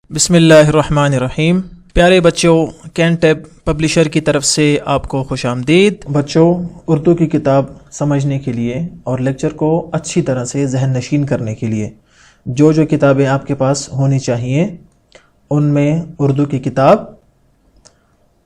بسم اللہ الرحمن الرحیم۔ پیارے بچوں، کینٹیب پبلشر کی طرف سے آپ کو خوش آمدید۔ بچوں، اردو کی کتاب سمجھنے کے لیے اور لیکچر کو اچھی طرح سے ذہن نشین کرنے کے لیے جو کتابیں آپ کے پاس ہونی چاہیے ان میں اردو کی کتاب،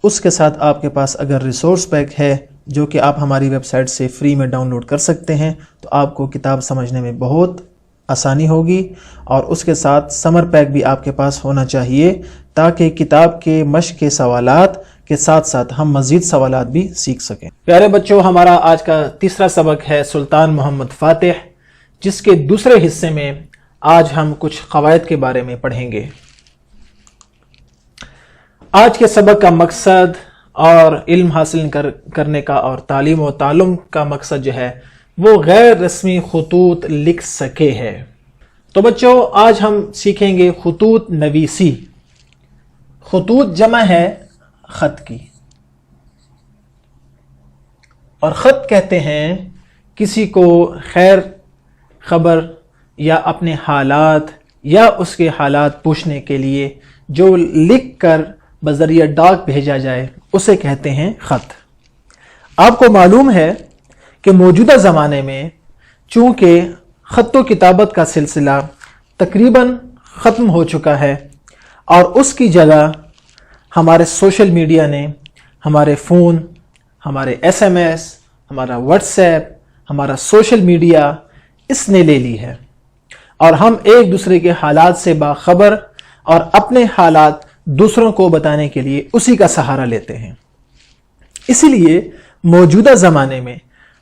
اس کے ساتھ آپ کے پاس اگر ریسورس پیک ہے جو کہ آپ ہماری ویب سائٹ سے فری میں ڈاؤن لوڈ کر سکتے ہیں تو آپ کو کتاب سمجھنے میں بہت آسانی ہوگی، اور اس کے ساتھ سمر پیک بھی آپ کے پاس ہونا چاہیے تاکہ کتاب کے مشق کے سوالات کے ساتھ ساتھ ہم مزید سوالات بھی سیکھ سکیں۔ پیارے بچوں، ہمارا آج کا تیسرا سبق ہے سلطان محمد فاتح، جس کے دوسرے حصے میں آج ہم کچھ قواعد کے بارے میں پڑھیں گے۔ آج کے سبق کا مقصد اور علم حاصل کرنے کا اور تعلیم و تعلم کا مقصد جو ہے وہ غیر رسمی خطوط لکھ سکے ہے۔ تو بچوں، آج ہم سیکھیں گے خطوط نویسی۔ خطوط جمع ہے خط کی، اور خط کہتے ہیں کسی کو خیر خبر یا اپنے حالات یا اس کے حالات پوچھنے کے لیے جو لکھ کر بذریعہ ڈاک بھیجا جائے اسے کہتے ہیں خط۔ آپ کو معلوم ہے کہ موجودہ زمانے میں چونکہ خط و کتابت کا سلسلہ تقریباً ختم ہو چکا ہے، اور اس کی جگہ ہمارے سوشل میڈیا نے، ہمارے فون، ہمارے ایس ایم ایس، ہمارا واٹس ایپ، ہمارا سوشل میڈیا اس نے لے لی ہے، اور ہم ایک دوسرے کے حالات سے باخبر اور اپنے حالات دوسروں کو بتانے کے لیے اسی کا سہارا لیتے ہیں۔ اسی لیے موجودہ زمانے میں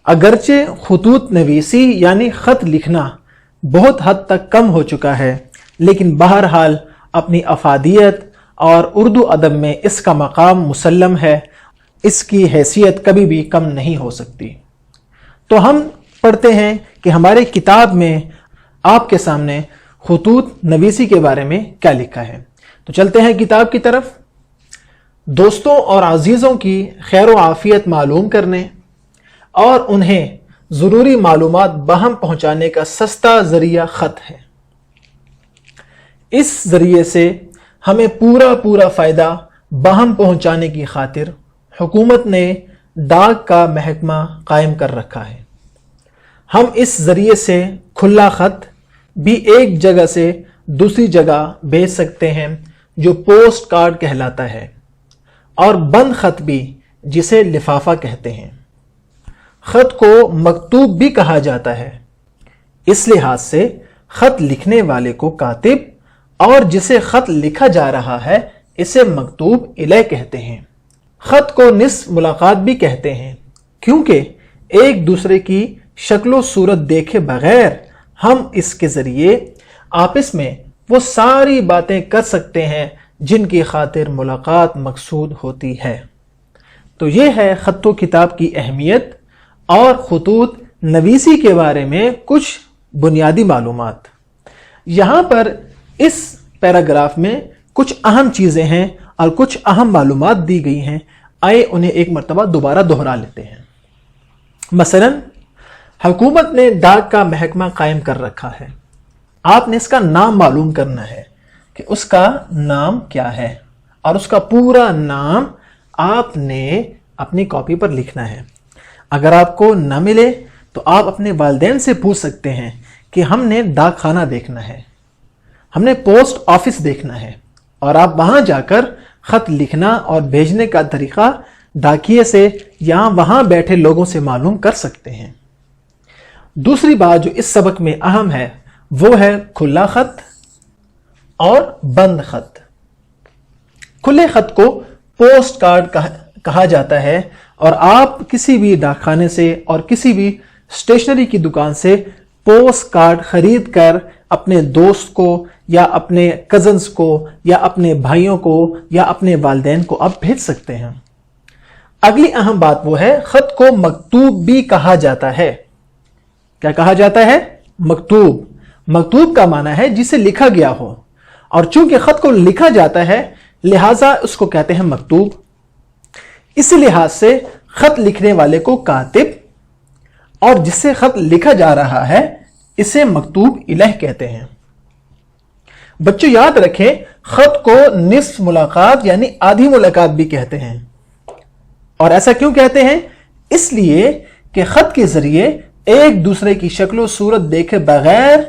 اگرچہ خطوط نویسی یعنی خط لکھنا بہت حد تک کم ہو چکا ہے، لیکن بہرحال اپنی افادیت اور اردو ادب میں اس کا مقام مسلم ہے، اس کی حیثیت کبھی بھی کم نہیں ہو سکتی۔ تو ہم پڑھتے ہیں کہ ہمارے کتاب میں آپ کے سامنے خطوط نویسی کے بارے میں کیا لکھا ہے۔ تو چلتے ہیں کتاب کی طرف۔ دوستوں اور عزیزوں کی خیر و عافیت معلوم کرنے اور انہیں ضروری معلومات باہم پہنچانے کا سستا ذریعہ خط ہے۔ اس ذریعے سے ہمیں پورا فائدہ باہم پہنچانے کی خاطر حکومت نے ڈاک کا محکمہ قائم کر رکھا ہے۔ ہم اس ذریعے سے کھلا خط بھی ایک جگہ سے دوسری جگہ بھیج سکتے ہیں جو پوسٹ کارڈ کہلاتا ہے، اور بند خط بھی جسے لفافہ کہتے ہیں۔ خط کو مکتوب بھی کہا جاتا ہے، اس لحاظ سے خط لکھنے والے کو کاتب اور جسے خط لکھا جا رہا ہے اسے مکتوب الیہ کہتے ہیں۔ خط کو نصف ملاقات بھی کہتے ہیں، کیونکہ ایک دوسرے کی شکل و صورت دیکھے بغیر ہم اس کے ذریعے آپس میں وہ ساری باتیں کر سکتے ہیں جن کی خاطر ملاقات مقصود ہوتی ہے۔ تو یہ ہے خط و کتاب کی اہمیت اور خطوط نویسی کے بارے میں کچھ بنیادی معلومات۔ یہاں پر اس پیراگراف میں کچھ اہم چیزیں ہیں اور کچھ اہم معلومات دی گئی ہیں، آئے انہیں ایک مرتبہ دوبارہ دہرا لیتے ہیں۔ مثلا حکومت نے ڈاک کا محکمہ قائم کر رکھا ہے، آپ نے اس کا نام معلوم کرنا ہے کہ اس کا نام کیا ہے، اور اس کا پورا نام آپ نے اپنی کاپی پر لکھنا ہے۔ اگر آپ کو نہ ملے تو آپ اپنے والدین سے پوچھ سکتے ہیں کہ ہم نے ڈاک خانہ دیکھنا ہے، ہم نے پوسٹ آفس دیکھنا ہے، اور آپ وہاں جا کر خط لکھنا اور بھیجنے کا طریقہ ڈاکیے سے یا وہاں بیٹھے لوگوں سے معلوم کر سکتے ہیں۔ دوسری بات جو اس سبق میں اہم ہے وہ ہے کھلا خط اور بند خط۔ کھلے خط کو پوسٹ کارڈ کہا جاتا ہے، اور آپ کسی بھی ڈاک خانے سے اور کسی بھی اسٹیشنری کی دکان سے پوسٹ کارڈ خرید کر اپنے دوست کو یا اپنے کزنز کو یا اپنے بھائیوں کو یا اپنے والدین کو آپ بھیج سکتے ہیں۔ اگلی اہم بات وہ ہے خط کو مکتوب بھی کہا جاتا ہے۔ کیا کہا جاتا ہے؟ مکتوب۔ مکتوب کا معنی ہے جسے لکھا گیا ہو، اور چونکہ خط کو لکھا جاتا ہے لہٰذا اس کو کہتے ہیں مکتوب۔ اسی لحاظ سے خط لکھنے والے کو کاتب اور جس سے خط لکھا جا رہا ہے اسے مکتوب الیہ کہتے ہیں۔ بچوں یاد رکھیں خط کو نصف ملاقات یعنی آدھی ملاقات بھی کہتے ہیں. اور ایسا کیوں کہتے ہیں؟ اس لیے کہ خط کے ذریعے ایک دوسرے کی شکل و صورت دیکھے بغیر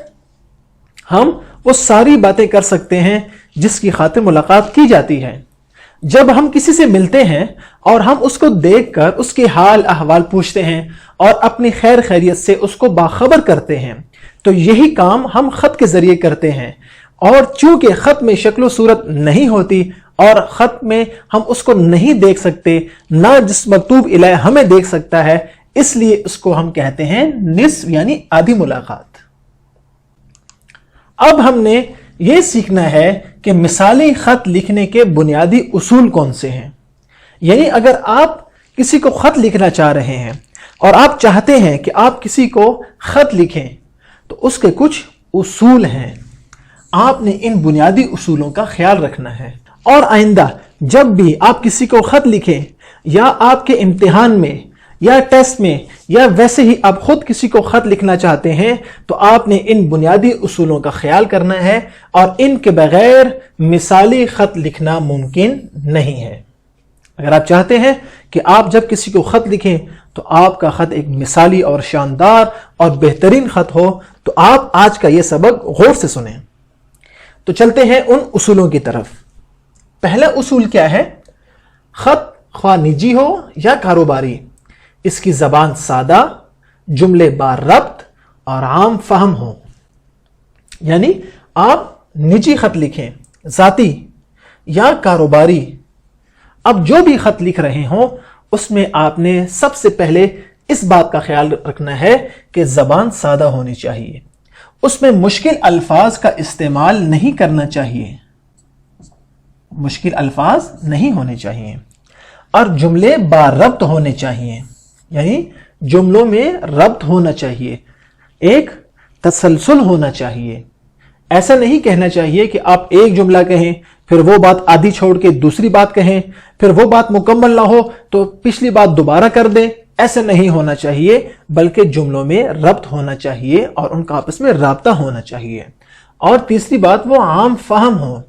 ہم وہ ساری باتیں کر سکتے ہیں جس کی خاطر ملاقات کی جاتی ہے. جب ہم کسی سے ملتے ہیں اور ہم اس کو دیکھ کر اس کے حال احوال پوچھتے ہیں اور اپنی خیر خیریت سے اس کو باخبر کرتے ہیں تو یہی کام ہم خط کے ذریعے کرتے ہیں. اور چونکہ خط میں شکل و صورت نہیں ہوتی اور خط میں ہم اس کو نہیں دیکھ سکتے، نہ جس مکتوب الیہ ہمیں دیکھ سکتا ہے، اس لیے اس کو ہم کہتے ہیں نصف یعنی آدھی ملاقات. اب ہم نے یہ سیکھنا ہے کہ مثالی خط لکھنے کے بنیادی اصول کون سے ہیں. یعنی اگر آپ کسی کو خط لکھنا چاہ رہے ہیں اور آپ چاہتے ہیں کہ آپ کسی کو خط لکھیں تو اس کے کچھ اصول ہیں. آپ نے ان بنیادی اصولوں کا خیال رکھنا ہے اور آئندہ جب بھی آپ کسی کو خط لکھیں یا آپ کے امتحان میں یا ٹیسٹ میں یا ویسے ہی آپ خود کسی کو خط لکھنا چاہتے ہیں تو آپ نے ان بنیادی اصولوں کا خیال کرنا ہے اور ان کے بغیر مثالی خط لکھنا ممکن نہیں ہے. اگر آپ چاہتے ہیں کہ آپ جب کسی کو خط لکھیں تو آپ کا خط ایک مثالی اور شاندار اور بہترین خط ہو تو آپ آج کا یہ سبق غور سے سنیں. تو چلتے ہیں ان اصولوں کی طرف. پہلا اصول کیا ہے؟ خط خواہ نجی ہو یا کاروباری، اس کی زبان سادہ، جملے بار ربط اور عام فہم ہو. یعنی آپ نجی خط لکھیں، ذاتی یا کاروباری، اب جو بھی خط لکھ رہے ہوں اس میں آپ نے سب سے پہلے اس بات کا خیال رکھنا ہے کہ زبان سادہ ہونی چاہیے، اس میں مشکل الفاظ کا استعمال نہیں کرنا چاہیے، مشکل الفاظ نہیں ہونے چاہیے، اور جملے بار ربط ہونے چاہیے. یعنی جملوں میں ربط ہونا چاہیے، ایک تسلسل ہونا چاہیے. ایسا نہیں کہنا چاہیے کہ آپ ایک جملہ کہیں پھر وہ بات آدھی چھوڑ کے دوسری بات کہیں، پھر وہ بات مکمل نہ ہو تو پچھلی بات دوبارہ کر دیں. ایسا نہیں ہونا چاہیے، بلکہ جملوں میں ربط ہونا چاہیے اور ان کا آپس میں رابطہ ہونا چاہیے. اور تیسری بات وہ عام فہم ہو،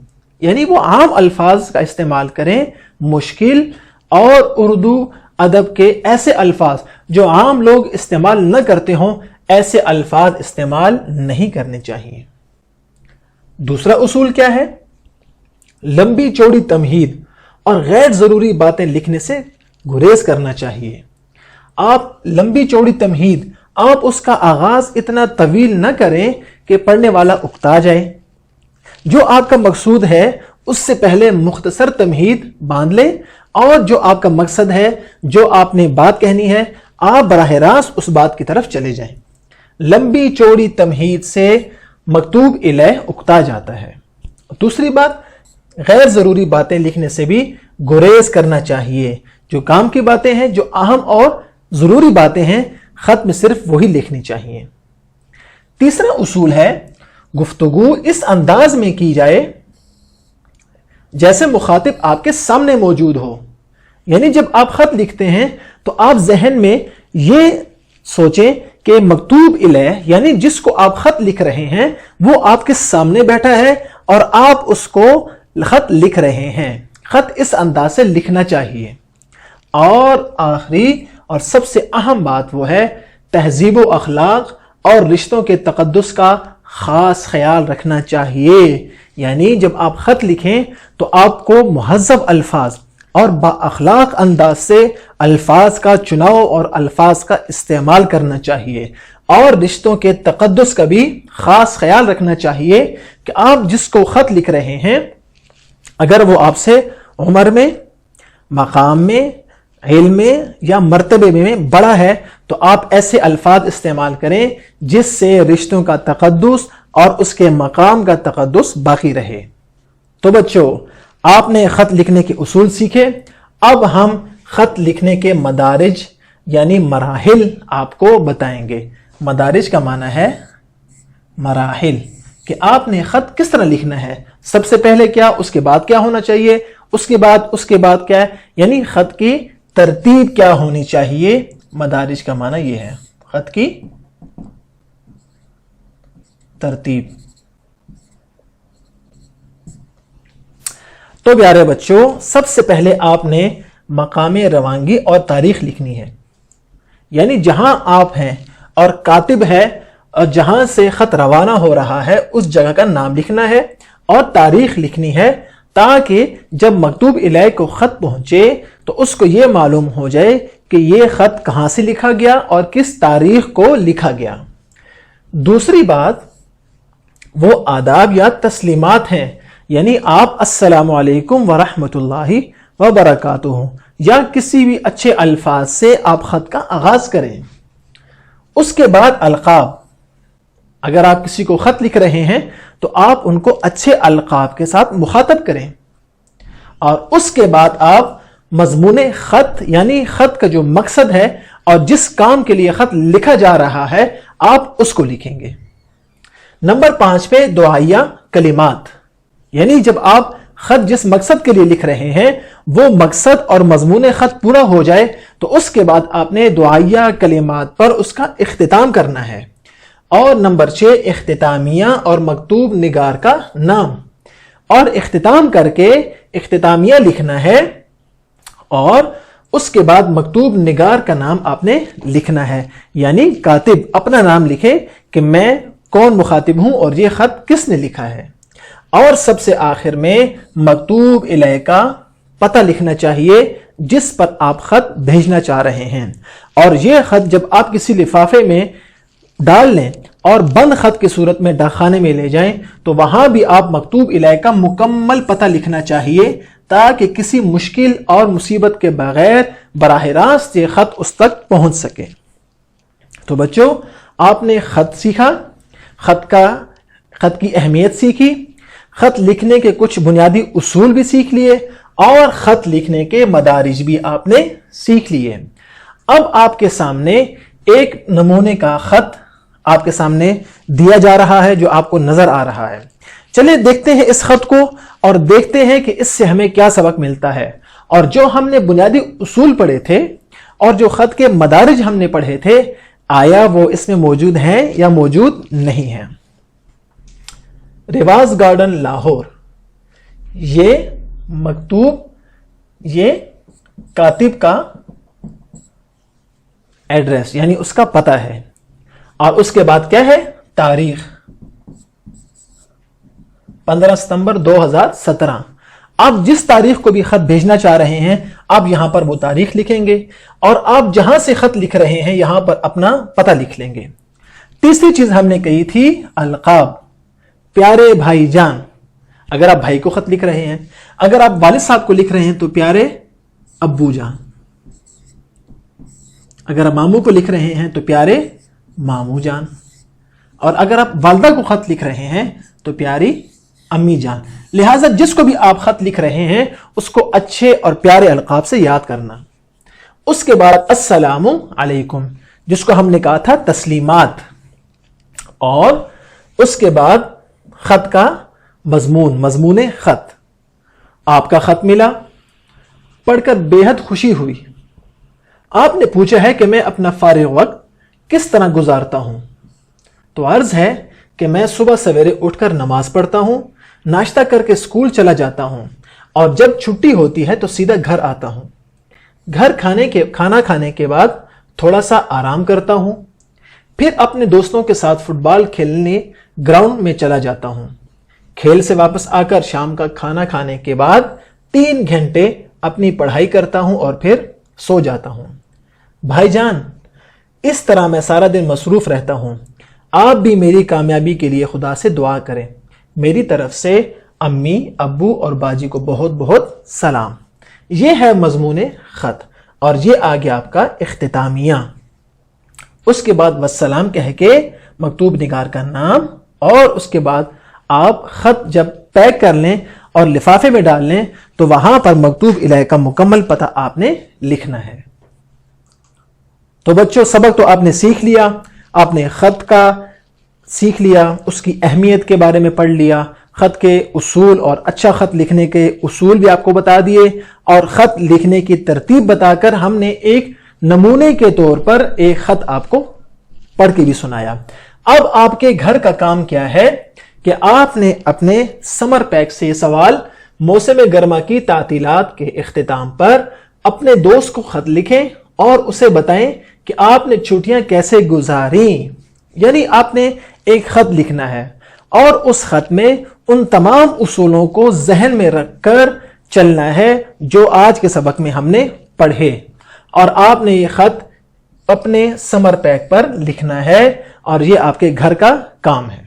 یعنی وہ عام الفاظ کا استعمال کریں، مشکل اور اردو ادب کے ایسے الفاظ جو عام لوگ استعمال نہ کرتے ہوں ایسے الفاظ استعمال نہیں کرنے چاہیے. دوسرا اصول کیا ہے؟ لمبی چوڑی تمہید اور غیر ضروری باتیں لکھنے سے گریز کرنا چاہیے. آپ لمبی چوڑی تمہید، آپ اس کا آغاز اتنا طویل نہ کریں کہ پڑھنے والا اکتا جائے. جو آپ کا مقصود ہے اس سے پہلے مختصر تمہید باندھ لیں، اور جو آپ کا مقصد ہے، جو آپ نے بات کہنی ہے، آپ براہ راست اس بات کی طرف چلے جائیں. لمبی چوڑی تمہید سے مکتوب الیہ اکتا جاتا ہے. دوسری بات، غیر ضروری باتیں لکھنے سے بھی گریز کرنا چاہیے. جو کام کی باتیں ہیں، جو اہم اور ضروری باتیں ہیں، خط میں صرف وہی لکھنی چاہیے. تیسرا اصول ہے گفتگو اس انداز میں کی جائے جیسے مخاطب آپ کے سامنے موجود ہو. یعنی جب آپ خط لکھتے ہیں تو آپ ذہن میں یہ سوچیں کہ مکتوب الیہ یعنی جس کو آپ خط لکھ رہے ہیں وہ آپ کے سامنے بیٹھا ہے اور آپ اس کو خط لکھ رہے ہیں. خط اس انداز سے لکھنا چاہیے. اور آخری اور سب سے اہم بات وہ ہے تہذیب و اخلاق اور رشتوں کے تقدس کا خاص خیال رکھنا چاہیے. یعنی جب آپ خط لکھیں تو آپ کو مہذب الفاظ اور با اخلاق انداز سے الفاظ کا چناؤ اور الفاظ کا استعمال کرنا چاہیے. اور رشتوں کے تقدس کا بھی خاص خیال رکھنا چاہیے کہ آپ جس کو خط لکھ رہے ہیں اگر وہ آپ سے عمر میں، مقام میں، علم میں یا مرتبے میں بڑا ہے تو آپ ایسے الفاظ استعمال کریں جس سے رشتوں کا تقدس اور اس کے مقام کا تقدس باقی رہے. تو بچوں، آپ نے خط لکھنے کے اصول سیکھے. اب ہم خط لکھنے کے مدارج یعنی مراحل آپ کو بتائیں گے. مدارج کا معنی ہے مراحل، کہ آپ نے خط کس طرح لکھنا ہے. سب سے پہلے کیا، اس کے بعد کیا ہونا چاہیے، اس کے بعد کیا ہے، یعنی خط کی ترتیب کیا ہونی چاہیے. مدارج کا معنی یہ ہے خط کی ترتیب. تو پیارے بچوں، سب سے پہلے آپ نے مقام روانگی اور تاریخ لکھنی ہے، یعنی جہاں آپ ہیں اور کاتب ہے اور جہاں سے خط روانہ ہو رہا ہے اس جگہ کا نام لکھنا ہے اور تاریخ لکھنی ہے، تاکہ جب مکتوب الیہ کو خط پہنچے تو اس کو یہ معلوم ہو جائے کہ یہ خط کہاں سے لکھا گیا اور کس تاریخ کو لکھا گیا۔ دوسری بات وہ آداب یا تسلیمات ہیں، یعنی آپ السلام علیکم ورحمۃ اللہ وبرکاتہ یا کسی بھی اچھے الفاظ سے آپ خط کا آغاز کریں۔ اس کے بعد القاب، اگر آپ کسی کو خط لکھ رہے ہیں تو آپ ان کو اچھے القاب کے ساتھ مخاطب کریں، اور اس کے بعد آپ مضمون خط یعنی خط کا جو مقصد ہے اور جس کام کے لیے خط لکھا جا رہا ہے آپ اس کو لکھیں گے۔ نمبر 5 پہ دعائیہ کلمات، یعنی جب آپ خط جس مقصد کے لیے لکھ رہے ہیں وہ مقصد اور مضمون خط پورا ہو جائے تو اس کے بعد آپ نے دعائیہ کلمات پر اس کا اختتام کرنا ہے۔ اور نمبر 6 اختتامیہ اور مکتوب نگار کا نام، اور اختتام کر کے اختتامیہ لکھنا ہے اور اس کے بعد مکتوب نگار کا نام آپ نے لکھنا ہے، یعنی کاتب اپنا نام لکھے کہ میں کون مخاطب ہوں اور یہ خط کس نے لکھا ہے۔ اور سب سے آخر میں مکتوب الیہ کا پتہ لکھنا چاہیے جس پر آپ خط بھیجنا چاہ رہے ہیں، اور یہ خط جب آپ کسی لفافے میں ڈال لیں اور بند خط کی صورت میں ڈاکخانے میں لے جائیں تو وہاں بھی آپ مکتوب الیہ کا مکمل پتہ لکھنا چاہیے تاکہ کسی مشکل اور مصیبت کے بغیر براہ راست یہ خط اس تک پہنچ سکے۔ تو بچوں، آپ نے خط سیکھا، خط کی اہمیت سیکھی، خط لکھنے کے کچھ بنیادی اصول بھی سیکھ لیے اور خط لکھنے کے مدارج بھی آپ نے سیکھ لیے۔ اب آپ کے سامنے ایک نمونے کا خط آپ کے سامنے دیا جا رہا ہے جو آپ کو نظر آ رہا ہے۔ چلیں دیکھتے ہیں اس خط کو اور دیکھتے ہیں کہ اس سے ہمیں کیا سبق ملتا ہے، اور جو ہم نے بنیادی اصول پڑھے تھے اور جو خط کے مدارج ہم نے پڑھے تھے آیا وہ اس میں موجود ہیں یا موجود نہیں ہیں۔ رواز گارڈن لاہور، یہ مکتوب، یہ کاتب کا ایڈریس یعنی اس کا پتہ ہے، اور اس کے بعد کیا ہے؟ تاریخ 15 ستمبر 2017۔ آپ جس تاریخ کو بھی خط بھیجنا چاہ رہے ہیں آپ یہاں پر وہ تاریخ لکھیں گے، اور آپ جہاں سے خط لکھ رہے ہیں یہاں پر اپنا پتہ لکھ لیں گے۔ تیسری چیز ہم نے کہی تھی القاب، پیارے بھائی جان، اگر آپ بھائی کو خط لکھ رہے ہیں، اگر آپ والد صاحب کو لکھ رہے ہیں تو پیارے ابو جان، اگر آپ ماموں کو لکھ رہے ہیں تو پیارے ماموں جان، اور اگر آپ والدہ کو خط لکھ رہے ہیں تو پیاری امی جان۔ لہٰذا جس کو بھی آپ خط لکھ رہے ہیں اس کو اچھے اور پیارے القاب سے یاد کرنا۔ اس کے بعد السلام علیکم، جس کو ہم نے کہا تھا تسلیمات، اور اس کے بعد خط کا مضمون خط۔ آپ کا خط ملا، پڑھ کر بے حد خوشی ہوئی۔ آپ نے پوچھا ہے کہ میں اپنا فارغ وقت کس طرح گزارتا ہوں، تو عرض ہے کہ میں صبح سویرے اٹھ کر نماز پڑھتا ہوں، ناشتہ کر کے اسکول چلا جاتا ہوں، اور جب چھٹی ہوتی ہے تو سیدھا گھر آتا ہوں۔ کھانا کھانے کے بعد تھوڑا سا آرام کرتا ہوں، پھر اپنے دوستوں کے ساتھ فٹ بال کھیلنے گراؤنڈ میں چلا جاتا ہوں۔ کھیل سے واپس آ کر شام کا کھانا کھانے کے بعد 3 گھنٹے اپنی پڑھائی کرتا ہوں اور پھر سو جاتا ہوں۔ بھائی جان، اس طرح میں سارا دن مصروف رہتا ہوں۔ آپ بھی میری کامیابی کے لیے خدا سے دعا کریں۔ میری طرف سے امی، ابو اور باجی کو بہت بہت سلام۔ یہ ہے مضمون خط، اور یہ آ گیا آپ کا اختتامیہ۔ اس کے بعد والسلام کہہ کے مکتوب نگار کا نام، اور اس کے بعد آپ خط جب پیک کر لیں اور لفافے میں ڈال لیں تو وہاں پر مکتوب الیہ کا مکمل پتہ آپ نے لکھنا ہے۔ تو بچوں، سبق تو آپ نے سیکھ لیا، آپ نے خط کا سیکھ لیا، اس کی اہمیت کے بارے میں پڑھ لیا، خط کے اصول اور اچھا خط لکھنے کے اصول بھی آپ کو بتا دیے، اور خط لکھنے کی ترتیب بتا کر ہم نے ایک نمونے کے طور پر ایک خط آپ کو پڑھ کے بھی سنایا۔ اب آپ کے گھر کا کام کیا ہے کہ آپ نے اپنے سمر پیک سے یہ سوال موسم گرما کی تعطیلات کے اختتام پر اپنے دوست کو خط لکھیں اور اسے بتائیں کہ آپ نے چھٹیاں کیسے گزاریں. یعنی آپ نے ایک خط لکھنا ہے اور اس خط میں ان تمام اصولوں کو ذہن میں رکھ کر چلنا ہے جو آج کے سبق میں ہم نے پڑھے، اور آپ نے یہ خط اپنے سمر پیک پر لکھنا ہے اور یہ آپ کے گھر کا کام ہے.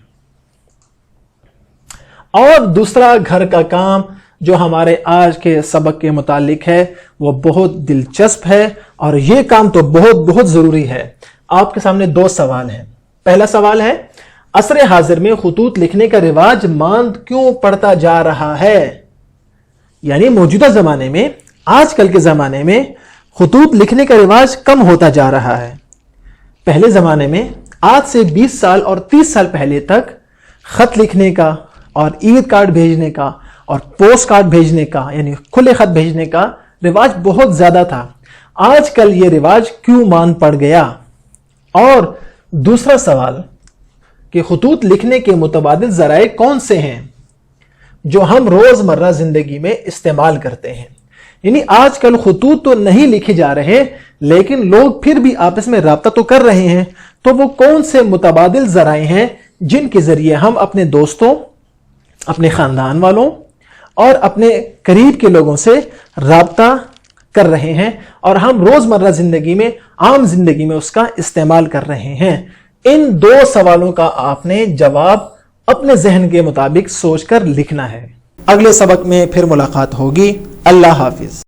اور دوسرا گھر کا کام جو ہمارے آج کے سبق کے متعلق ہے وہ بہت دلچسپ ہے اور یہ کام تو بہت بہت ضروری ہے. آپ کے سامنے دو سوال ہیں. پہلا سوال ہے، عصر حاضر میں خطوط لکھنے کا رواج ماند کیوں پڑتا جا رہا ہے؟ یعنی موجودہ زمانے میں، آج کل کے زمانے میں خطوط لکھنے کا رواج کم ہوتا جا رہا ہے. پہلے زمانے میں آج سے 20 سال اور 30 سال پہلے تک خط لکھنے کا اور عید کارڈ بھیجنے کا اور پوسٹ کارڈ بھیجنے کا یعنی کھلے خط بھیجنے کا رواج بہت زیادہ تھا. آج کل یہ رواج کیوں ماند پڑ گیا؟ اور دوسرا سوال کہ خطوط لکھنے کے متبادل ذرائع کون سے ہیں جو ہم روزمرہ زندگی میں استعمال کرتے ہیں؟ یعنی آج کل خطوط تو نہیں لکھے جا رہے لیکن لوگ پھر بھی آپس میں رابطہ تو کر رہے ہیں. تو وہ کون سے متبادل ذرائع ہیں جن کے ذریعے ہم اپنے دوستوں، اپنے خاندان والوں اور اپنے قریب کے لوگوں سے رابطہ کر رہے ہیں اور ہم روزمرہ زندگی میں، عام زندگی میں اس کا استعمال کر رہے ہیں؟ ان دو سوالوں کا آپ نے جواب اپنے ذہن کے مطابق سوچ کر لکھنا ہے. اگلے سبق میں پھر ملاقات ہوگی. اللہ حافظ.